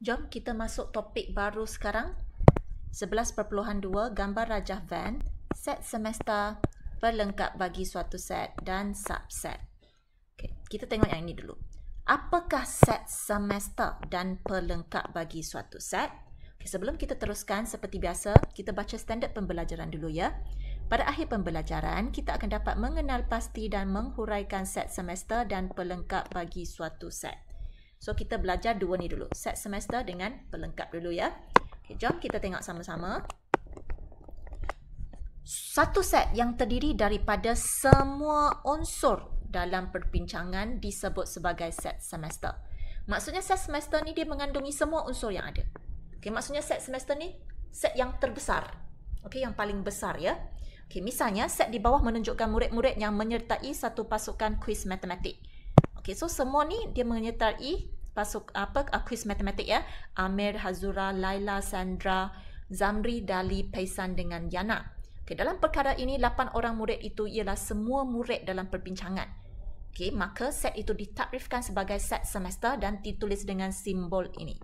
Jom kita masuk topik baru sekarang. 11.2 gambar rajah Venn, set semester, pelengkap bagi suatu set dan subset. Okay, kita tengok yang ini dulu. Apakah set semester dan pelengkap bagi suatu set? Okay, sebelum kita teruskan, seperti biasa, kita baca standard pembelajaran dulu ya. Pada akhir pembelajaran, kita akan dapat mengenal pasti dan menghuraikan set semester dan pelengkap bagi suatu set. So, kita belajar dua ni dulu. Set semester dengan pelengkap dulu ya. Okay, jom kita tengok sama-sama. Satu set yang terdiri daripada semua unsur dalam perbincangan disebut sebagai set semester. Maksudnya set semester ni dia mengandungi semua unsur yang ada. Okay, maksudnya set semester ni set yang terbesar. Okay, yang paling besar ya. Okay, misalnya set di bawah menunjukkan murid-murid yang menyertai satu pasukan kuis matematik. Okay, so semua ni dia menyertai kuis matematik ya. Amir, Hazura, Laila, Sandra, Zamri, Dali, Paisan dengan Yana. Okay, dalam perkara ini 8 orang murid itu ialah semua murid dalam perbincangan. Okay, maka set itu ditakrifkan sebagai set semester dan ditulis dengan simbol ini.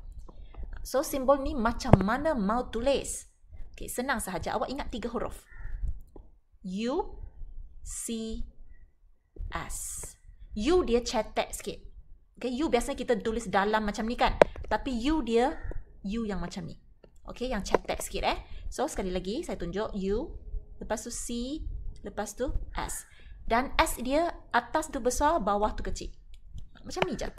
So simbol ni macam mana mau tulis? Okay, senang sahaja. Awak ingat 3 huruf. U, C, S. U dia cetek sikit. Okay, U biasanya kita tulis dalam macam ni kan. Tapi U dia U yang macam ni. Okay, yang cetek sikit So sekali lagi saya tunjuk U, lepas tu C, lepas tu S. Dan S dia atas tu besar, bawah tu kecil. Macam ni je.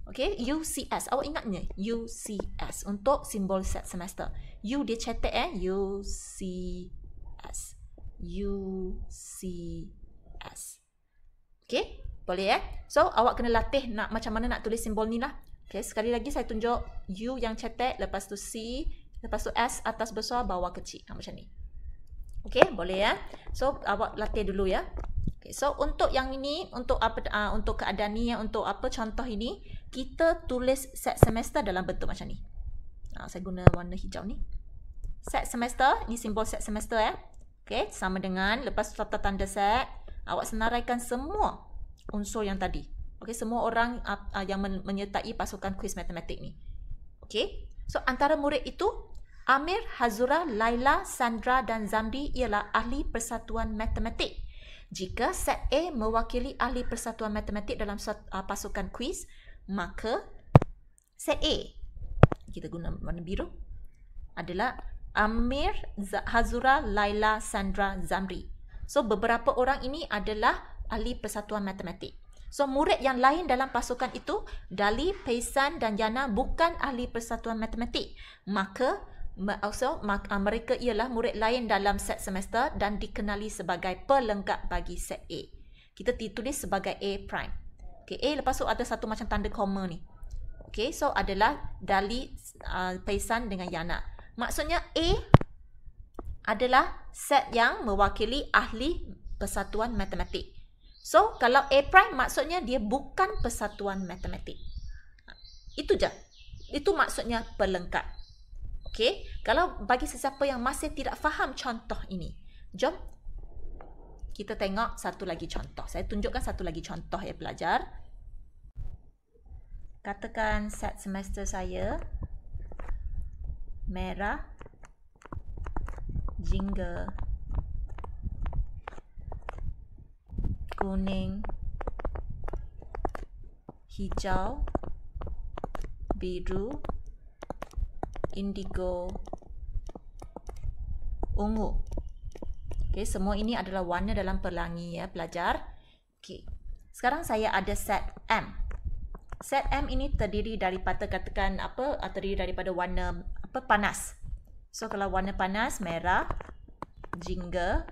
Okay, UCS. Awak ingat ni? UCS untuk simbol set semester. U dia cetek UCS. UCS. Okay, boleh So, awak kena latih nak macam mana nak tulis simbol ni lah. Okay, sekali lagi saya tunjuk U yang cetek, lepas tu C, lepas tu S, atas besar, bawah kecil. Macam ni. Okay, boleh So, awak latih dulu ya. Okay, so untuk yang ini, untuk apa untuk keadaan ni, untuk apa contoh ini, kita tulis set semester dalam bentuk macam ni. Saya guna warna hijau ni. Set semester, ni simbol set semester Okay, sama dengan lepas tanda set, awak senaraikan semua unsur yang tadi. Okay, semua orang yang menyertai pasukan kuis matematik ni. Okay, so antara murid itu, Amir, Hazura, Laila, Sandra dan Zamri ialah ahli persatuan matematik. Jika set A mewakili ahli persatuan matematik dalam pasukan kuis, maka set A, kita guna warna biru, adalah Amir, Hazura, Laila, Sandra, Zamri. So, beberapa orang ini adalah ahli persatuan matematik. So, murid yang lain dalam pasukan itu, Dali, Paisan dan Yana bukan ahli persatuan matematik. Maka mereka ialah murid lain dalam set semester dan dikenali sebagai pelengkap bagi set A. Kita ditulis sebagai A prime. Okay, A lepas tu ada satu macam tanda koma ni. Okay, so adalah Dali, Paisan dengan Yana. Maksudnya A adalah set yang mewakili ahli persatuan matematik. So, kalau A prime maksudnya dia bukan persatuan matematik. Itu je. Itu maksudnya pelengkap. Okay, kalau bagi sesiapa yang masih tidak faham contoh ini, jom kita tengok satu lagi contoh. Saya tunjukkan satu lagi contoh ya pelajar. Katakan set semester saya merah, jingga, kuning, hijau, biru, indigo, ungu. Okay, semua ini adalah warna dalam pelangi ya pelajar. Okay, sekarang saya ada set M. Set M ini terdiri daripada terdiri daripada warna panas. So kalau warna panas merah, jingga,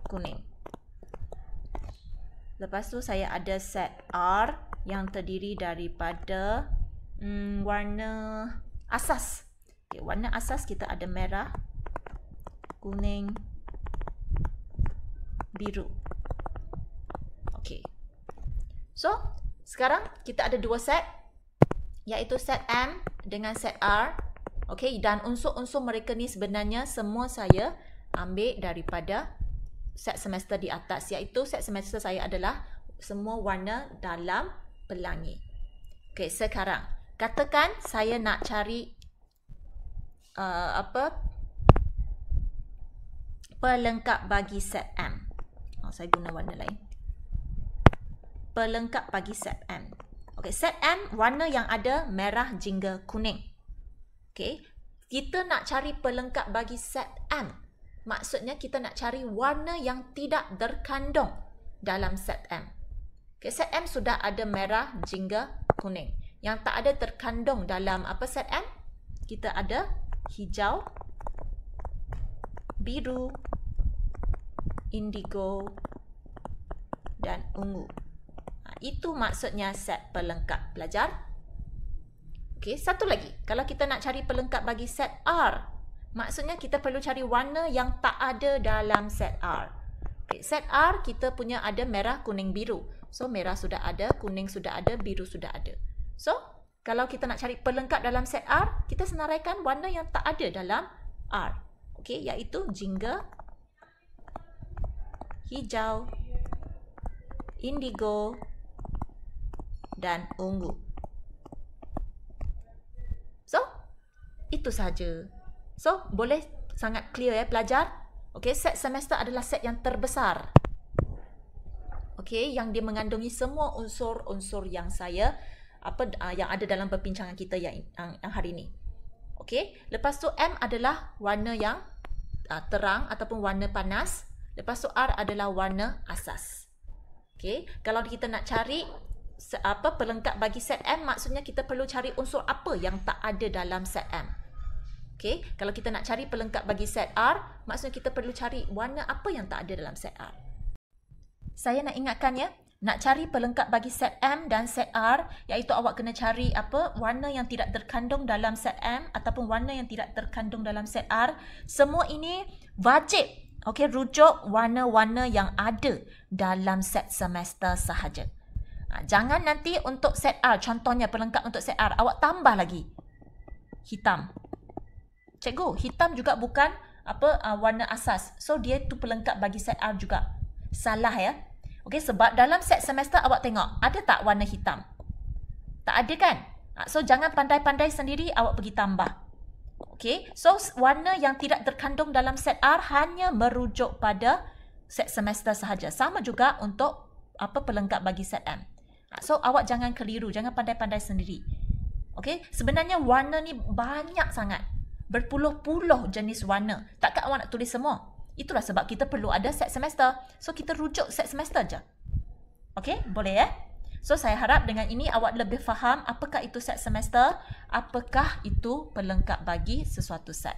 kuning. Lepas tu saya ada set R yang terdiri daripada warna asas. Okay, warna asas kita ada merah, kuning, biru. Okay. So, sekarang kita ada dua set, iaitu set M dengan set R. Okay, dan unsur-unsur mereka ni sebenarnya semua saya ambil daripada set semester di atas, iaitu set semester saya adalah semua warna dalam pelangi. Okey, sekarang katakan saya nak cari pelengkap bagi set M. Saya guna warna lain. Pelengkap bagi set M. Okey, set M warna yang ada merah jingga kuning. Okey, kita nak cari pelengkap bagi set M. Maksudnya kita nak cari warna yang tidak terkandung dalam set M. Okey, set M sudah ada merah jingga kuning. Yang tak ada terkandung dalam apa set M? Kita ada hijau, biru, indigo dan ungu. Itu maksudnya set pelengkap, pelajar. Okey, satu lagi. Kalau kita nak cari pelengkap bagi set R, maksudnya kita perlu cari warna yang tak ada dalam set R. Okey, set R kita punya ada merah, kuning, biru. So, merah sudah ada, kuning sudah ada, biru sudah ada. So, kalau kita nak cari pelengkap dalam set R, kita senaraikan warna yang tak ada dalam R. Okey, iaitu jingga, hijau, indigo dan ungu. So, itu saja. So, boleh sangat clear ya pelajar. Okey, set semester adalah set yang terbesar. Okey, yang dia mengandungi semua unsur-unsur yang yang ada dalam perbincangan kita yang hari ini. Okey, lepas tu M adalah warna yang terang ataupun warna panas. Lepas tu R adalah warna asas. Okey, kalau kita nak cari pelengkap bagi set M, maksudnya kita perlu cari unsur apa yang tak ada dalam set M. Okey, kalau kita nak cari pelengkap bagi set R, maksudnya kita perlu cari warna apa yang tak ada dalam set R. Saya nak ingatkan ya, nak cari pelengkap bagi set M dan set R, iaitu awak kena cari warna yang tidak terkandung dalam set M ataupun warna yang tidak terkandung dalam set R. Semua ini wajib, okey, rujuk warna-warna yang ada dalam set semester sahaja. Jangan nanti untuk set R, contohnya pelengkap untuk set R, awak tambah lagi hitam. Cikgu, hitam juga bukan warna asas. So dia tu pelengkap bagi set R juga. Salah ya. Okey, sebab dalam set semester awak tengok, ada tak warna hitam? Tak ada kan? So jangan pandai-pandai sendiri awak pergi tambah. Okey, so warna yang tidak terkandung dalam set R hanya merujuk pada set semester sahaja. Sama juga untuk pelengkap bagi set M. So awak jangan keliru, jangan pandai-pandai sendiri. Okey, sebenarnya warna ni banyak sangat. Berpuluh-puluh jenis warna. Takkan awak nak tulis semua? Itulah sebab kita perlu ada set semester. So kita rujuk set semester je. Okey, boleh ya? So saya harap dengan ini awak lebih faham apakah itu set semester, apakah itu pelengkap bagi sesuatu set.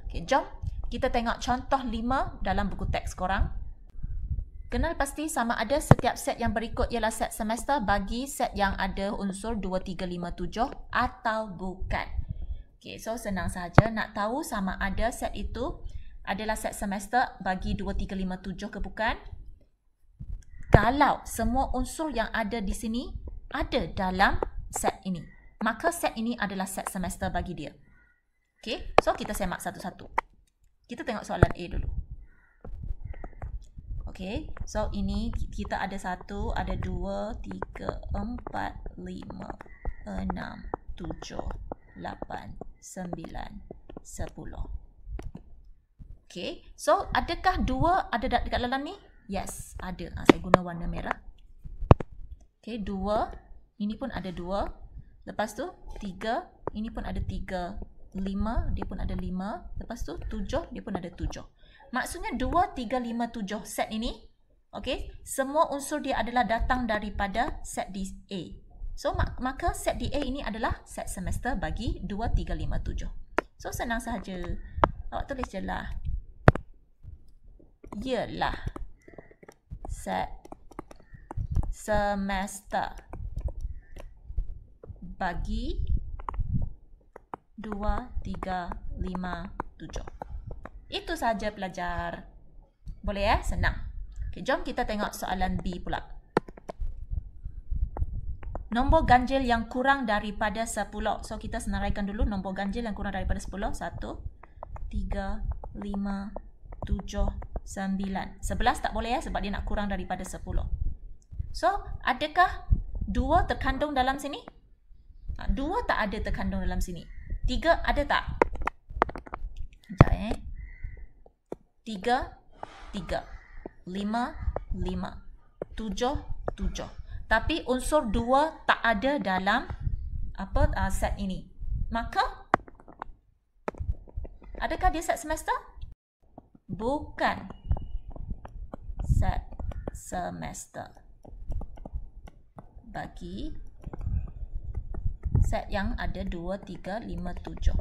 Okey, jom kita tengok contoh 5 dalam buku teks korang. Kenal pasti sama ada setiap set yang berikut ialah set semester bagi set yang ada unsur 2, 3, 5, 7 atau bukan. Okey, so senang sahaja nak tahu sama ada set itu adalah set semester bagi 2, 3, 5, 7 ke bukan. Kalau semua unsur yang ada di sini ada dalam set ini, maka set ini adalah set semester bagi dia. Okey, so kita semak satu-satu. Kita tengok soalan A dulu. Okey, so ini kita ada 1, ada 2, 3, 4, 5, 6, 7, 8, 9, 10. Okay, so adakah 2 ada dekat dalam ni? Yes, ada. Saya guna warna merah. Okay, 2. Ini pun ada 2. Lepas tu 3. Ini pun ada 3. 5. Dia pun ada 5. Lepas tu 7. Dia pun ada 7. Maksudnya 2, 3, 5, 7 set ini. Okay, semua unsur dia adalah datang daripada set di A. So, maka set di A ini adalah set semester bagi 2, 3, 5, 7. So, senang sahaja. Awak tulis je lah. Ialah set semester bagi 2, 3, 5, 7. Itu saja pelajar. Boleh ya? Senang. Okay, jom kita tengok soalan B pula. Nombor ganjil yang kurang daripada 10. So kita senaraikan dulu nombor ganjil yang kurang daripada 10. 1, 3, 5, 7, 9. 11 tak boleh ya sebab dia nak kurang daripada 10. So, adakah 2 terkandung dalam sini? 2 tak ada terkandung dalam sini. 3 ada tak? Sekejap 3, 5, 5, 7, 7. Tapi unsur 2 tak ada dalam set ini. Maka adakah dia set semester? Bukan set semester. Bagi set yang ada 2, 3, 5, 7.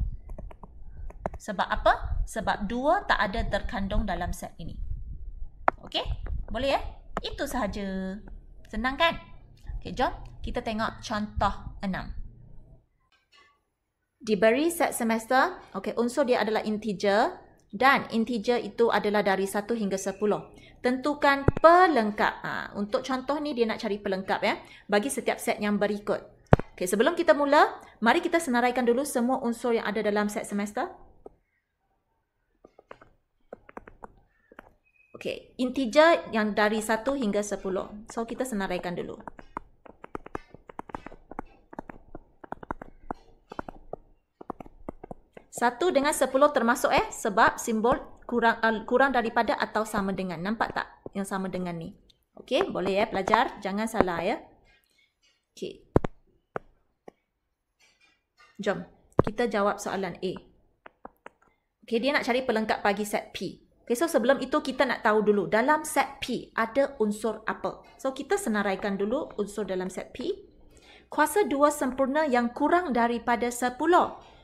Sebab apa? Sebab 2 tak ada terkandung dalam set ini. Okey? Boleh Itu sahaja. Senang kan? Okey, jom kita tengok contoh 6. Diberi set semester, okey, unsur dia adalah integer dan integer itu adalah dari 1 hingga 10. Tentukan pelengkap. Untuk contoh ni dia nak cari pelengkap bagi setiap set yang berikut. Okey, sebelum kita mula, mari kita senaraikan dulu semua unsur yang ada dalam set semester. Okey, integer yang dari 1 hingga 10. So, kita senaraikan dulu. Satu dengan 10 termasuk sebab simbol kurang daripada atau sama dengan. Nampak tak yang sama dengan ni? Okey, boleh pelajar? Jangan salah Okey. Jom, kita jawab soalan A. Okey, dia nak cari pelengkap bagi set P. Okey, so sebelum itu kita nak tahu dulu dalam set P ada unsur apa. So, kita senaraikan dulu unsur dalam set P. Kuasa 2 sempurna yang kurang daripada 10.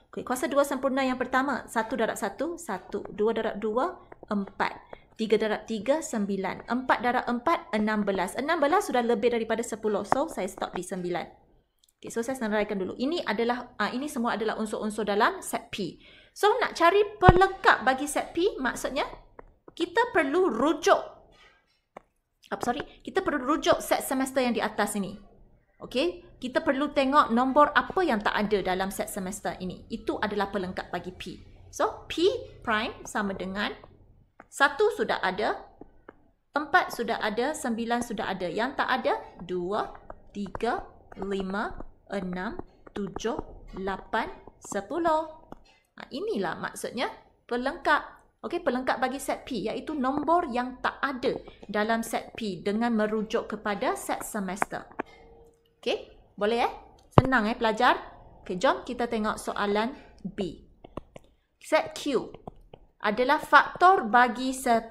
Okay, kuasa 2 sempurna yang pertama, 1 darab 1, 1. 2 darab 2, 4. 3 darab 3, 9. 4 darab 4, 16. 16 sudah lebih daripada 10. So, saya stop di 9. Okay, so saya senaraikan dulu. Ini semua adalah unsur-unsur dalam set P. So, nak cari pelengkap bagi set P, maksudnya kita perlu rujuk. Kita perlu rujuk set semester yang di atas ini. Okey, kita perlu tengok nombor apa yang tak ada dalam set semester ini. Itu adalah pelengkap bagi P. So, P prime sama dengan 1 sudah ada, 4 sudah ada, 9 sudah ada. Yang tak ada, 2, 3, 5, 6, 7, 8, 10. Inilah maksudnya pelengkap. Okey, pelengkap bagi set P iaitu nombor yang tak ada dalam set P dengan merujuk kepada set semester. Okey, boleh Senang pelajar. Okey, jom kita tengok soalan B. Set Q adalah faktor bagi 10.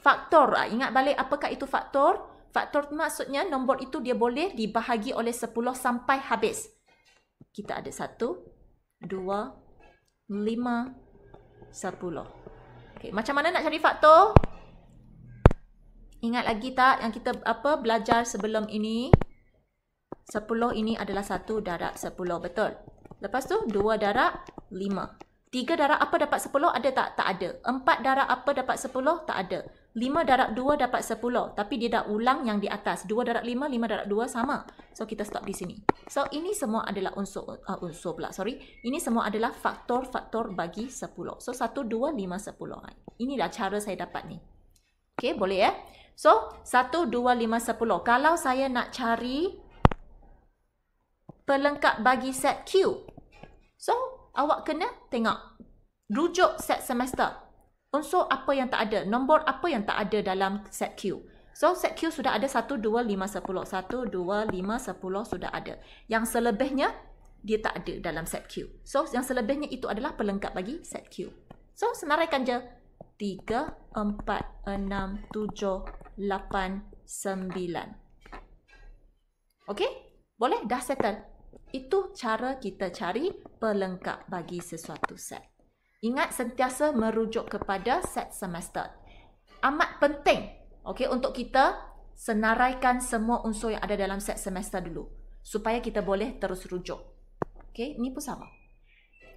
Faktor, ingat balik apakah itu faktor? Faktor maksudnya nombor itu dia boleh dibahagi oleh 10 sampai habis. Kita ada 1, 2, 5, 10. Okey, macam mana nak cari faktor? Ingat lagi tak yang kita belajar sebelum ini? 10 ini adalah 1 darab 10, betul? Lepas tu 2 darab 5. 3 darab apa dapat 10? Ada tak? Tak ada. 4 darab apa dapat 10? Tak ada. 5 darab 2 dapat 10. Tapi dia dah ulang yang di atas. 2 darab 5, 5 darab 2 sama. So, kita stop di sini. So, ini semua adalah Ini semua adalah faktor-faktor bagi 10. So, 1, 2, 5, 10. Inilah cara saya dapat ni. Okey, boleh So, 1, 2, 5, 10. Kalau saya nak cari pelengkap bagi set Q. So, awak kena tengok. Rujuk set semester. Unsur apa yang tak ada. Nombor apa yang tak ada dalam set Q. So, set Q sudah ada 1, 2, 5, 10. 1, 2, 5, 10 sudah ada. Yang selebihnya, dia tak ada dalam set Q. So, yang selebihnya itu adalah pelengkap bagi set Q. So, senaraikan je. 3, 4, 6, 7, 8, 9. Okey? Boleh? Dah settle. Itu cara kita cari pelengkap bagi sesuatu set. Ingat sentiasa merujuk kepada set semester. Amat penting untuk kita senaraikan semua unsur yang ada dalam set semester dulu. Supaya kita boleh terus rujuk. Okey, ini pun sama.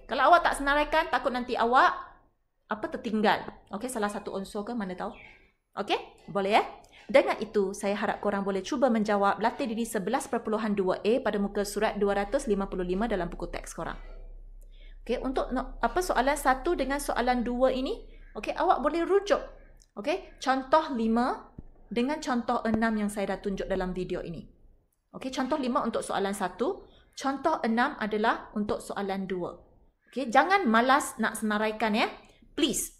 Kalau awak tak senaraikan, takut nanti awak tertinggal. Okey, salah satu unsur ke mana tahu. Okey, boleh Dengan itu, saya harap korang boleh cuba menjawab latih diri 11.2a pada muka surat 255 dalam buku teks korang. Okey, untuk soalan 1 dengan soalan 2 ini, awak boleh rujuk. Contoh 5 dengan contoh 6 yang saya dah tunjuk dalam video ini. Contoh 5 untuk soalan 1, Contoh 6 adalah untuk soalan 2. Okay, jangan malas nak senaraikan ya. Please.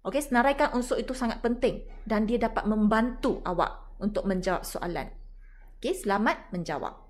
Okay, senaraikan unsur itu sangat penting dan dia dapat membantu awak untuk menjawab soalan. Okay, selamat menjawab.